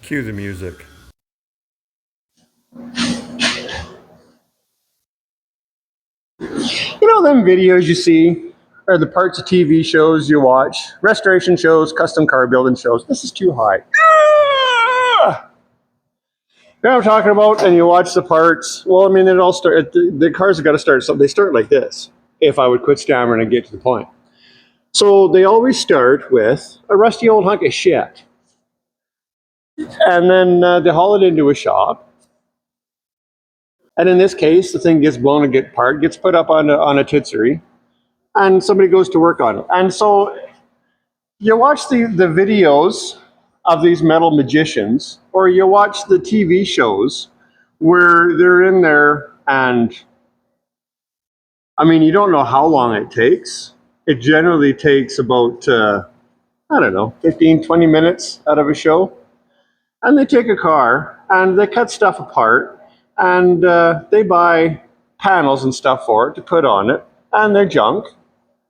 Cue the music. You know them videos you see, or the parts of TV shows you watch, restoration shows, custom car building shows. This is too high. Ah! You know what I'm talking about? And you watch the parts. Well, I mean, it all start. The cars have got to start. So they start like this. If I would quit stammering and get to the point. So they always start with a rusty old hunk of shit, and then they haul it into a shop. And in this case, the thing gets blown and gets put up on a titsary, and somebody goes to work on it. And so you watch the videos of these metal magicians, or you watch the TV shows where they're in there, and I mean, you don't know how long it takes. It generally takes about, I don't know, 15, 20 minutes out of a show. And they take a car and they cut stuff apart, and they buy panels and stuff for it to put on it, and they're junk.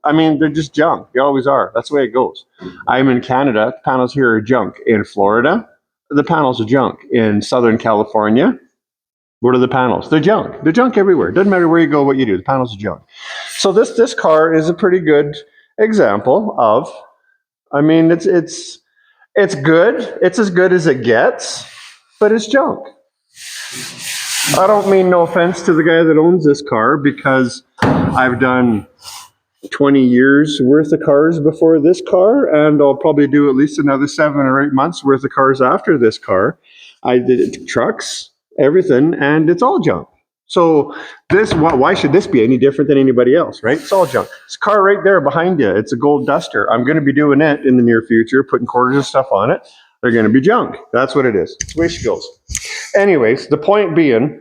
I mean, they're just junk. They always are. That's the way it goes. I'm in Canada. The panels here are junk. In Florida, the panels are junk. In Southern California, what are the panels? They're junk. They're junk everywhere. Doesn't matter where you go, what you do. The panels are junk. So this car is a pretty good example of. I mean, it's good. It's as good as it gets, but it's junk. I don't mean no offense to the guy that owns this car, because I've done 20 years worth of cars before this car, and I'll probably do at least another 7 or 8 months worth of cars after this car. I did trucks, everything, and it's all junk. So why should this be any different than anybody else, right? It's all junk. This car right there behind you, it's a gold duster. I'm going to be doing it in the near future, putting quarters and stuff on it. They're going to be junk. That's what it is. It's the way she goes. Anyways, the point being,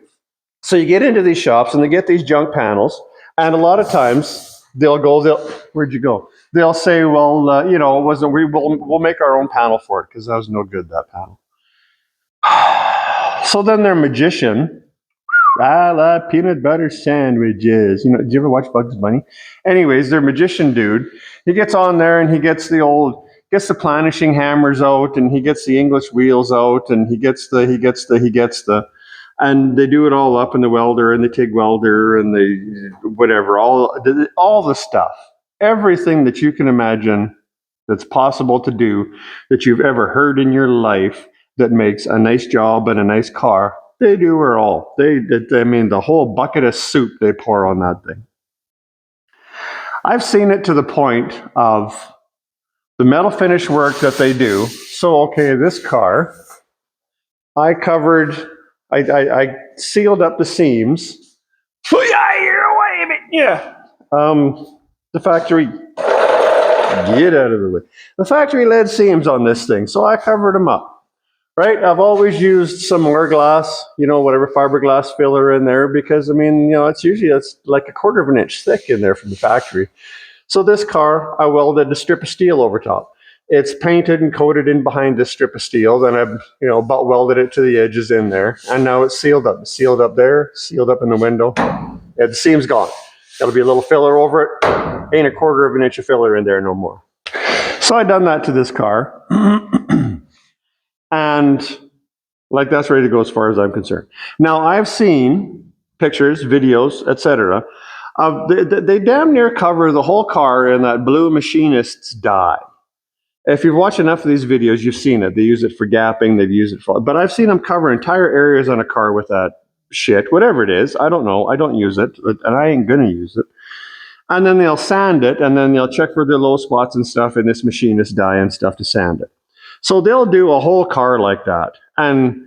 so you get into these shops and they get these junk panels, and a lot of times where'd you go? They'll say, well, it wasn't, we'll make our own panel for it because that was no good, that panel. So then their magician, I love peanut butter sandwiches. Did you ever watch Bugs Bunny? Anyways, their magician dude, he gets on there and he gets the planishing hammers out, and he gets the English wheels out, and he gets the, and they do it all up in the welder and the TIG welder and the whatever, all the stuff, everything that you can imagine that's possible to do that you've ever heard in your life that makes a nice job and a nice car. They do it all. I mean, the whole bucket of soup they pour on that thing. I've seen it to the point of the metal finish work that they do. So, okay, this car, I sealed up the seams. Oh yeah, you're away of it. Yeah. The factory, get out of the way. The factory lead seams on this thing, so I covered them up. Right? I've always used some glass, whatever fiberglass filler in there, because, I mean, it's like a 1/4 of an inch thick in there from the factory. So this car, I welded a strip of steel over top. It's painted and coated in behind this strip of steel. Then I've, butt welded it to the edges in there. And now it's sealed up. Sealed up there, sealed up in the window. Yeah, the seam's gone. There'll be a little filler over it. Ain't a 1/4 of an inch of filler in there no more. So I done that to this car. And that's ready to go as far as I'm concerned. Now, I've seen pictures, videos, etc. They damn near cover the whole car in that blue machinist's dye. If you've watched enough of these videos, you've seen it. They use it for gapping. They've used it for, but I've seen them cover entire areas on a car with that shit, whatever it is. I don't know. I don't use it, and I ain't gonna use it. And then they'll sand it, and then they'll check for the low spots and stuff in this machinist dye and stuff to sand it. So they'll do a whole car like that. And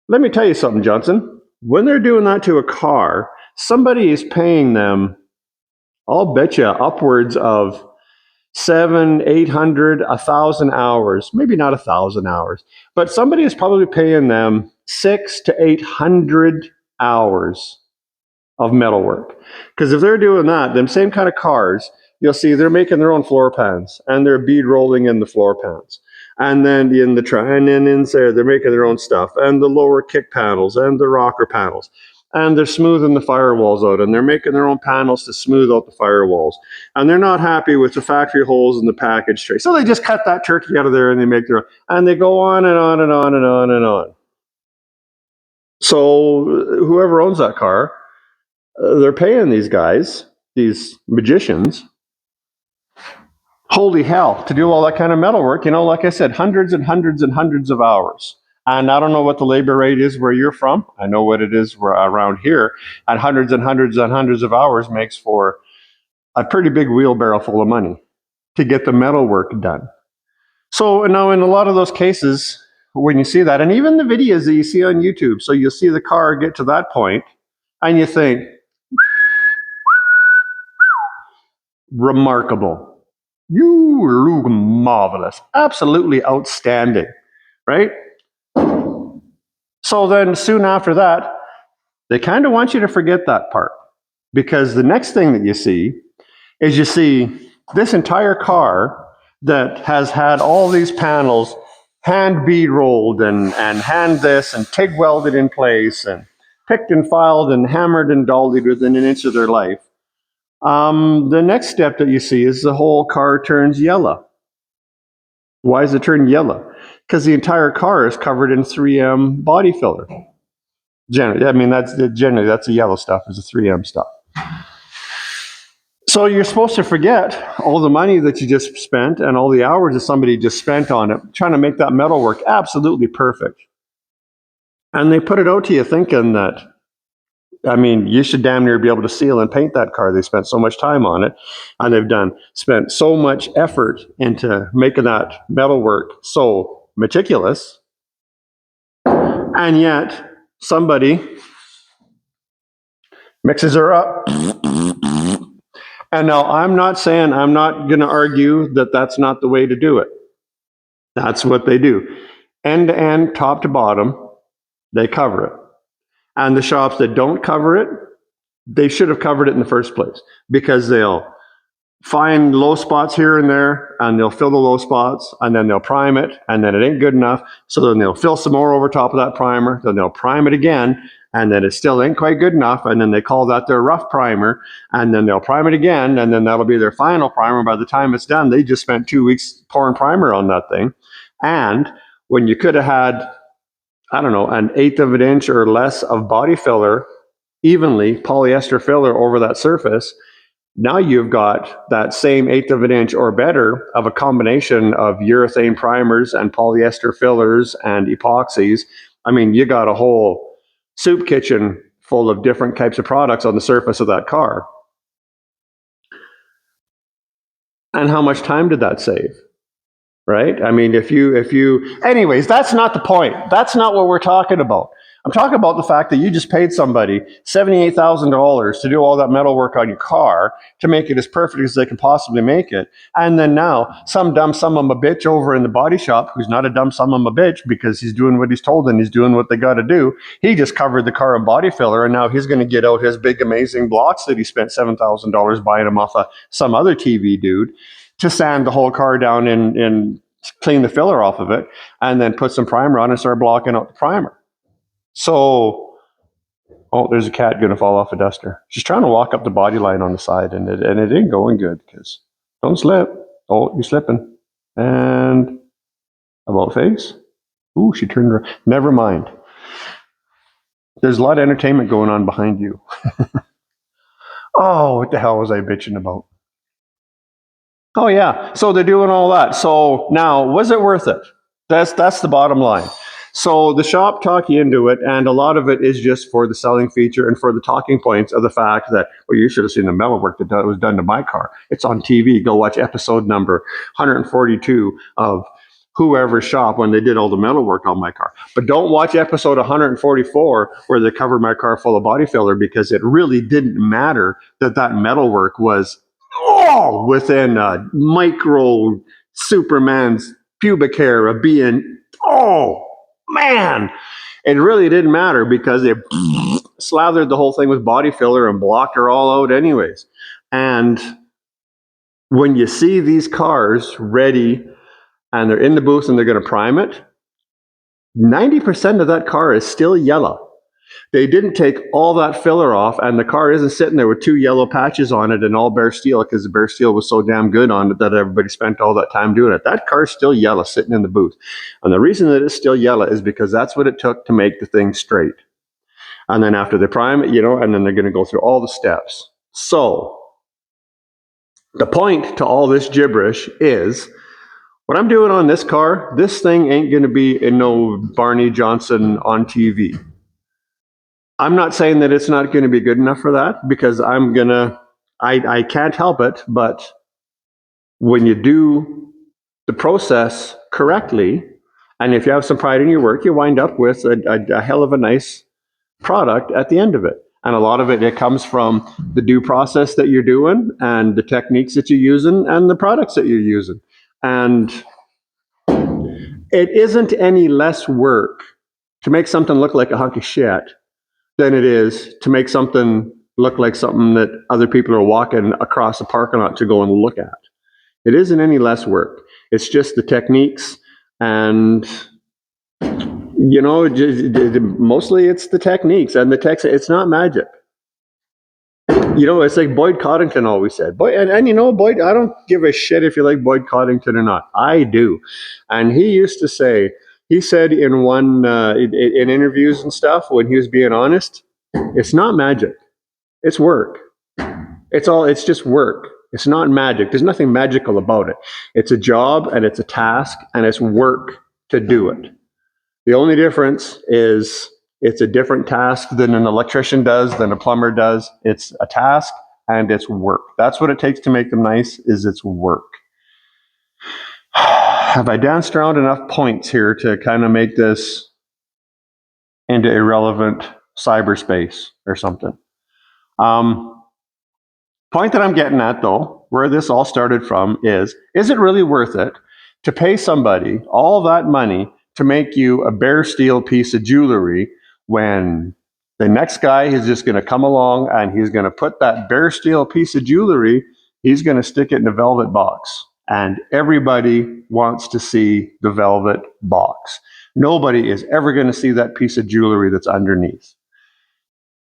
let me tell you something, Johnson. When they're doing that to a car, somebody is paying them, I'll bet you, upwards of 700, 800, 1,000 hours. Maybe not 1,000 hours, but somebody is probably paying them 600 to 800 hours of metal work. Because if they're doing that, them same kind of cars, you'll see they're making their own floor pans, and they're bead rolling in the floor pans. And then and then inside they're making their own stuff, and the lower kick panels and the rocker panels. and they're smoothing the firewalls out, and they're making their own panels to smooth out the firewalls, and they're not happy with the factory holes in the package tray, so they just cut that turkey out of there and they make their, and they go on and on and on and on and on. So whoever owns that car, they're paying these guys, these magicians, holy hell, to do all that kind of metal work. Like I said, hundreds and hundreds and hundreds of hours. And I don't know what the labor rate is where you're from. I know what it is around here. And hundreds and hundreds and hundreds of hours makes for a pretty big wheelbarrow full of money to get the metal work done. So now in a lot of those cases, when you see that, and even the videos that you see on YouTube, so you'll see the car get to that point, and you think, remarkable. You look marvelous. Absolutely outstanding, right? So then soon after that, they kind of want you to forget that part, because the next thing that you see is you see this entire car that has had all these panels hand bead rolled and hand this and TIG welded in place and picked and filed and hammered and dollied within an inch of their life. The next step that you see is the whole car turns yellow. Why does it turn yellow? Because the entire car is covered in 3M body filler. Generally, that's the yellow stuff, is the 3M stuff. So you're supposed to forget all the money that you just spent and all the hours that somebody just spent on it, trying to make that metal work absolutely perfect. And they put it out to you thinking that, you should damn near be able to seal and paint that car. They spent so much time on it, and they've spent so much effort into making that metal work so meticulous. And yet somebody mixes her up. And now I'm not going to argue that that's not the way to do it. That's what they do. End to end, top to bottom, they cover it. And the shops that don't cover it, they should have covered it in the first place, because they'll find low spots here and there, and they'll fill the low spots, and then they'll prime it, and then it ain't good enough, so then they'll fill some more over top of that primer, then they'll prime it again, and then it still ain't quite good enough, and then they call that their rough primer, and then they'll prime it again, and then that'll be their final primer. By the time it's done, they just spent 2 weeks pouring primer on that thing. And when you could have had, an eighth of an inch or less of body filler, evenly polyester filler over that surface, now you've got that same eighth of an inch or better of a combination of urethane primers and polyester fillers and epoxies. You got a whole soup kitchen full of different types of products on the surface of that car. And how much time did that save? Right? Anyways, that's not the point. That's not what we're talking about. I'm talking about the fact that you just paid somebody $78,000 to do all that metal work on your car to make it as perfect as they can possibly make it. And then now some dumb son of a bitch over in the body shop, who's not a dumb son of a bitch because he's doing what he's told and he's doing what they got to do, he just covered the car in body filler, and now he's going to get out his big amazing blocks that he spent $7,000 buying them off of some other TV dude to sand the whole car down and clean the filler off of it, and then put some primer on and start blocking out the primer. So, there's a cat going to fall off a duster. She's trying to walk up the body line on the side, and it ain't going good, because don't slip. Oh, you're slipping. And about face. Ooh, she turned around. Never mind. There's a lot of entertainment going on behind you. Oh, what the hell was I bitching about? Oh, yeah. So they're doing all that. So now, was it worth it? That's the bottom line. So the shop talk you into it, and a lot of it is just for the selling feature and for the talking points of the fact that, well, you should have seen the metal work that was done to my car. It's on TV. Go watch episode number 142 of whoever's shop when they did all the metal work on my car. But don't watch episode 144 where they covered my car full of body filler, because it really didn't matter that metal work was within a micro Superman's pubic hair of being, man, it really didn't matter, because they slathered the whole thing with body filler and blocked her all out anyways. And when you see these cars ready and they're in the booth and they're going to prime it, 90% of that car is still yellow. They didn't take all that filler off, and the car isn't sitting there with 2 yellow patches on it and all bare steel because the bare steel was so damn good on it that everybody spent all that time doing it. That car's still yellow sitting in the booth. And the reason that it's still yellow is because that's what it took to make the thing straight. And then after they prime it, and then they're going to go through all the steps. So the point to all this gibberish is, what I'm doing on this car, this thing ain't going to be in no Barney Johnson on TV. I'm not saying that it's not going to be good enough for that, because I can't help it, but when you do the process correctly, and if you have some pride in your work, you wind up with a hell of a nice product at the end of it. And a lot of it comes from the due process that you're doing and the techniques that you're using and the products that you're using. And it isn't any less work to make something look like a hunk of shit than it is to make something look like something that other people are walking across the parking lot to go and look at. It isn't any less work. It's just the techniques, and mostly it's the techniques and the text. It's not magic. It's like Boyd Coddington always said. Boyd, Boyd, I don't give a shit if you like Boyd Coddington or not. I do. And he used to say, he said in in interviews and stuff, when he was being honest, it's not magic. It's work. It's just work. It's not magic. There's nothing magical about it. It's a job and it's a task and it's work to do it. The only difference is it's a different task than an electrician does, than a plumber does. It's a task and it's work. That's what it takes to make them nice, is it's work. Have I danced around enough points here to kind of make this into irrelevant cyberspace or something? Point that I'm getting at, though, where this all started from is it really worth it to pay somebody all that money to make you a bare steel piece of jewelry when the next guy is just going to come along and he's going to put that bare steel piece of jewelry, he's going to stick it in a velvet box. And everybody wants to see the velvet box. Nobody is ever going to see that piece of jewelry that's underneath.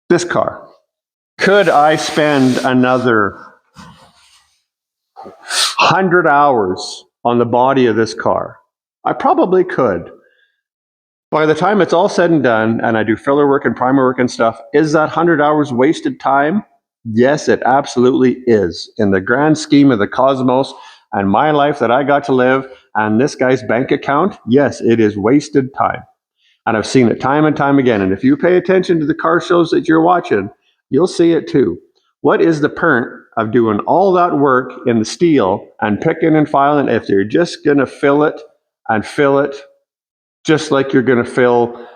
This car. Could I spend another 100 hours on the body of this car? I probably could. By the time it's all said and done, and I do filler work and primer work and stuff, is that 100 hours wasted time? Yes, it absolutely is. In the grand scheme of the cosmos and my life that I got to live and this guy's bank account, yes, it is wasted time. And I've seen it time and time again. And if you pay attention to the car shows that you're watching, you'll see it too. What is the point of doing all that work in the steel and picking and filing if you're just going to fill it just like you're going to fill,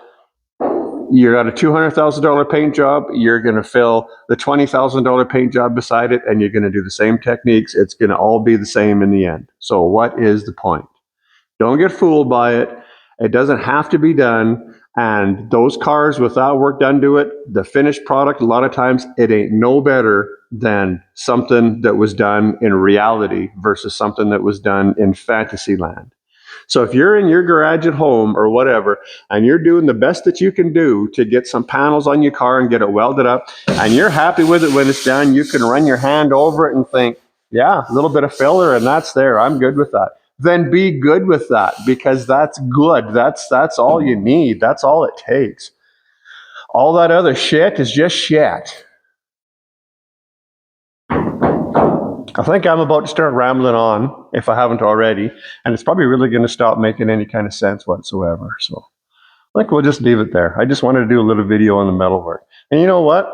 you got a $200,000 paint job, you're going to fill the $20,000 paint job beside it, and you're going to do the same techniques. It's going to all be the same in the end. So what is the point? Don't get fooled by it. It doesn't have to be done. And those cars without work done to it, the finished product, a lot of times it ain't no better than something that was done in reality versus something that was done in fantasy land. So if you're in your garage at home or whatever, and you're doing the best that you can do to get some panels on your car and get it welded up, and you're happy with it when it's done, you can run your hand over it and think, yeah, a little bit of filler and that's there. I'm good with that. Then be good with that, because that's good. That's all you need. That's all it takes. All that other shit is just shit. I think I'm about to start rambling on, if I haven't already, and it's probably really going to stop making any kind of sense whatsoever. So I think we'll just leave it there. I just wanted to do a little video on the metalwork. And you know what?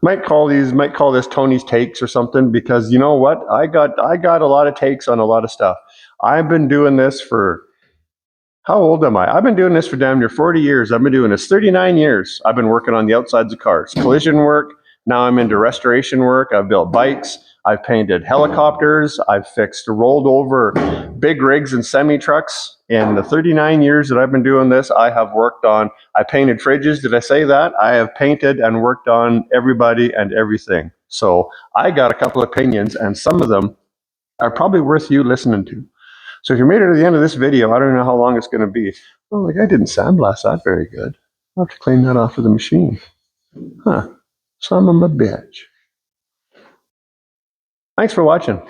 Might call this Tony's takes or something, because you know what? I got a lot of takes on a lot of stuff. I've been doing this for, how old am I? I've been doing this for damn near 40 years. I've been doing this 39 years. I've been working on the outsides of cars, collision work. Now I'm into restoration work. I've built bikes. I've painted helicopters. I've fixed rolled over big rigs and semi trucks. In the 39 years that I've been doing this, I painted fridges. Did I say that? I have painted and worked on everybody and everything. So I got a couple of opinions, and some of them are probably worth you listening to. So if you made it to the end of this video, I don't know how long it's going to be. Oh, the guy didn't sandblast that very good. I'll have to clean that off of the machine. Huh. Son of a bitch. Thanks for watching.